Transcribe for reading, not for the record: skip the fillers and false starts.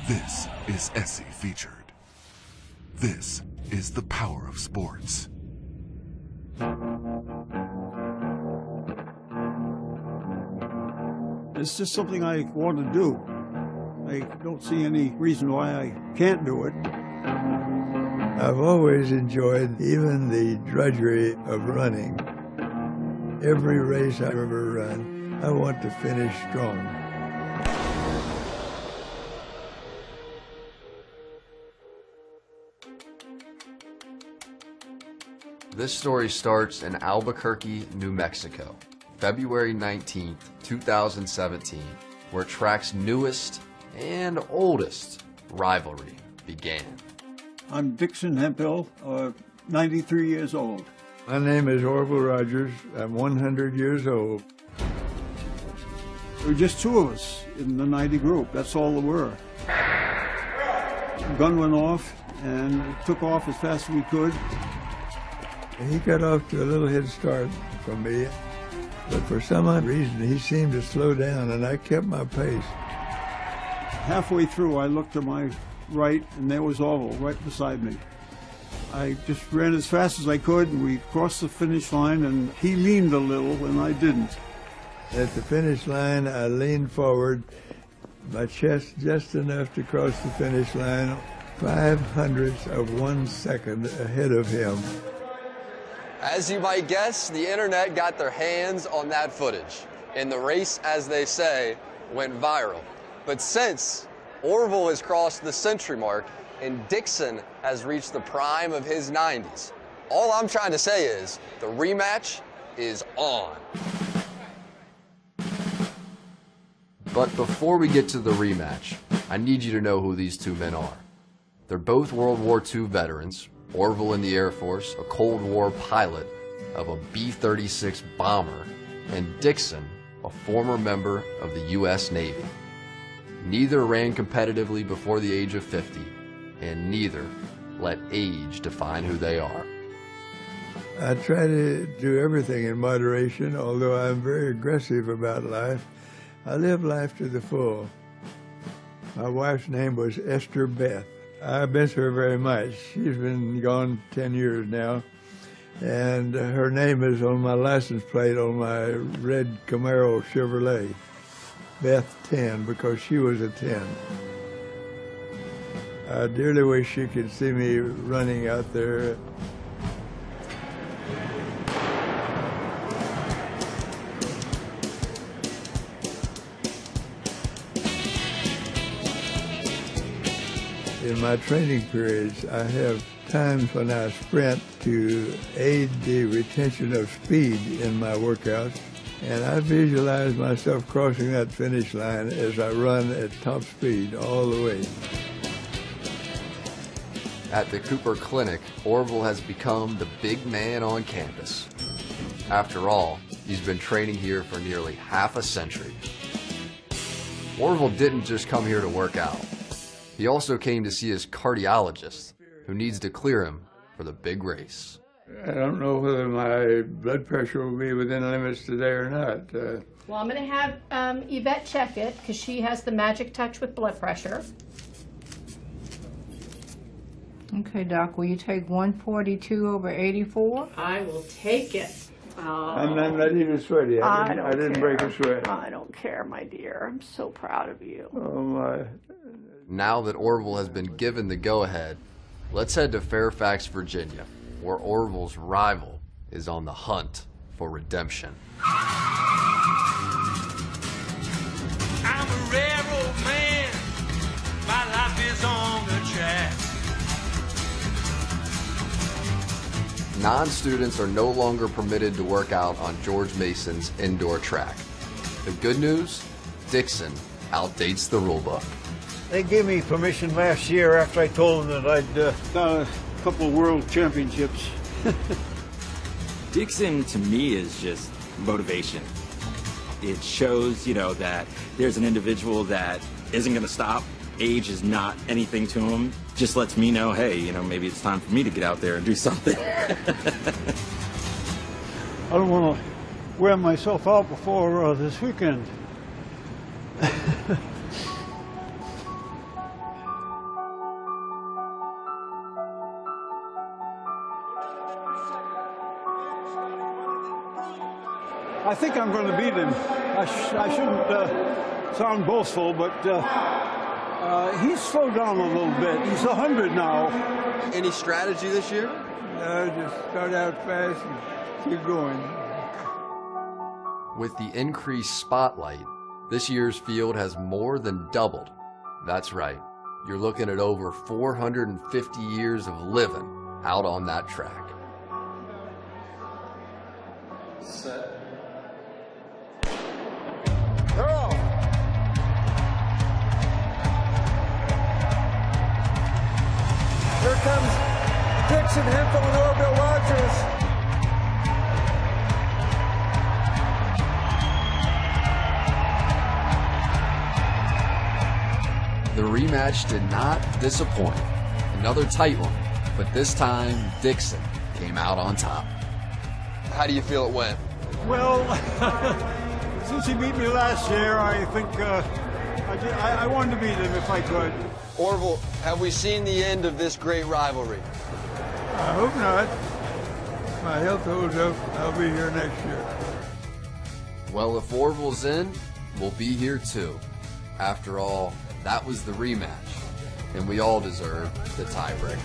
This is Essie Featured. This is the power of sports. It's just something I want to do. I don't see any reason why I can't do it. I've always enjoyed even the drudgery of running. Every race I've ever run, I want to finish strong. This story starts in Albuquerque, New Mexico, February 19th, 2017, where track's newest and oldest rivalry began. I'm Dixon Hemphill, 93 years old. My name is Orville Rogers. I'm 100 years old. There were just two of us in the 90 group. That's all there were. The gun went off and it took off as fast as we could. He got off to a little head start from me, but for some odd reason he seemed to slow down and I kept my pace. Halfway through, I looked to my right and there was Orville right beside me. I just ran as fast as I could and we crossed the finish line and he leaned a little and I didn't. At the finish line, I leaned forward, my chest just enough to cross the finish line, 0.05 of 1 second ahead of him. As you might guess, the internet got their hands on that footage, and the race, as they say, went viral. But since Orville has crossed the century mark and Dixon has reached the prime of his 90s, all I'm trying to say is the rematch is on. But before we get to the rematch, I need you to know who these two men are. They're both World War II veterans. Orville in the Air Force, a Cold War pilot of a B-36 bomber, and Dixon, a former member of the U.S. Navy. Neither ran competitively before the age of 50, and neither let age define who they are. I try to do everything in moderation, although I'm very aggressive about life. I live life to the full. My wife's name was Esther Beth. I miss her very much. She's been gone 10 years now, and her name is on my license plate on my red Camaro Chevrolet, Beth 10, because she was a 10. I dearly wish she could see me running out there. In my training periods, I have times when I sprint to aid the retention of speed in my workouts, and I visualize myself crossing that finish line as I run at top speed all the way. At the Cooper Clinic, Orville has become the big man on campus. After all, he's been training here for nearly half a century. Orville didn't just come here to work out. He also came to see his cardiologist, who needs to clear him for the big race. I don't know whether my blood pressure will be within limits today or not. Well, I'm going to have Yvette check it, because she has the magic touch with blood pressure. Okay, Doc, will you take 142 over 84? I will take it. I'm not even sweaty. I didn't break a sweat. I don't care, my dear. I'm so proud of you. Oh, my. Now that Orville has been given the go-ahead, let's head to Fairfax, Virginia, where Orville's rival is on the hunt for redemption. I'm a railroad man. My life is on the tracks. Non-students are no longer permitted to work out on George Mason's indoor track. The good news? Dixon outdates the rule book. They gave me permission last year after I told them that I'd Got a couple of world championships. Dixon, to me, is just motivation. It shows, that there's an individual that isn't going to stop. Age is not anything to him. Just lets me know, hey, maybe it's time for me to get out there and do something. I don't want to wear myself out before this weekend. I think I'm going to beat him. I shouldn't sound boastful, but he's slowed down a little bit. He's 100 now. Any strategy this year? No, just start out fast and keep going. With the increased spotlight, this year's field has more than doubled. That's right. You're looking at over 450 years of living out on that track. Set. Throw! Here comes Dixon Hemphill and Orville Rogers. The rematch did not disappoint. Another tight one, but this time Dixon came out on top. How do you feel it went? Well, since he beat me last year, I think I wanted to beat him if I could. Orville, have we seen the end of this great rivalry? I hope not. If my health holds up, I'll be here next year. Well, if Orville's in, we'll be here too. After all, that was the rematch, and we all deserve the tiebreaker.